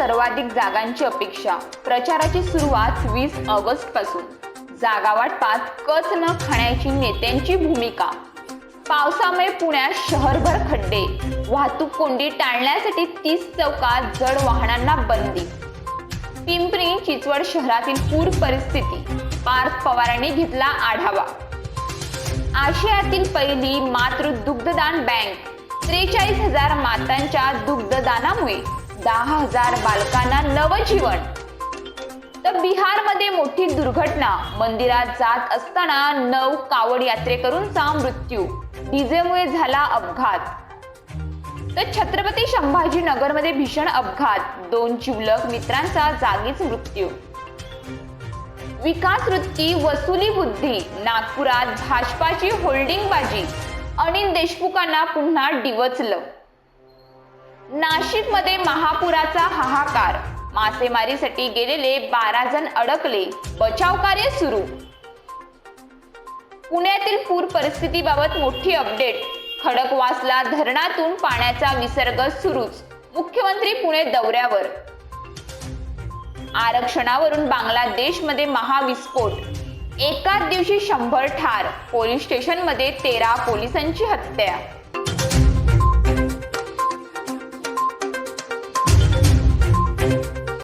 सर्वाधिक जागांची अपेक्षा. प्रचाराची सुरुवात 20 ऑगस्ट पासून. जागा वाटपात कच न खाण्याची नेत्यांची भूमिका. पावसामुळे पुण्यात शहरभर खड्डे. वाहतूक कोंडी टाळण्यासाठी 30 चौकात जड वाहनांना बंदी. पिंपरी चिंचवड शहरातील पूर परिस्थिती. पार्थ पवारांनी घेतला आढावा. आशियातील पहिली मातृ दुग्धदान बँक. 43,000 मातांच्या दुग्धदानामुळे 10,000 बालकांना नवजीवन. तर बिहारमध्ये मोठी दुर्घटना. मंदिरात जात असताना 9 कावड यात्रेकरूंचा मृत्यू. डीजेमुळे झाला अपघात. तर छत्रपती संभाजीनगरमध्ये भीषण अपघात. 2 जिवलग मित्रांचा जागीच मृत्यू. विकास वृत्ती वसुली बुद्धी. नागपुरात भाजपाची होल्डिंगबाजी. अनिल देशमुखांना पुन्हा डिवचलं. नाशिकमध्ये महापुराचा हाहाकार. मासेमारीसाठी गेलेले 12 जण अडकले. बचाव कार्य सुरू. पुण्यातील पूर परिस्थितीबाबत मोठी अपडेट. खडकवासला धरणातून पाण्याचा विसर्ग सुरूच. मुख्यमंत्री पुणे दौऱ्यावर. आरक्षणावरून बांगलादेशमध्ये महाविस्फोट. एकाच दिवशी 100 ठार. पोलीस स्टेशनमध्ये 13 पोलिसांची हत्या.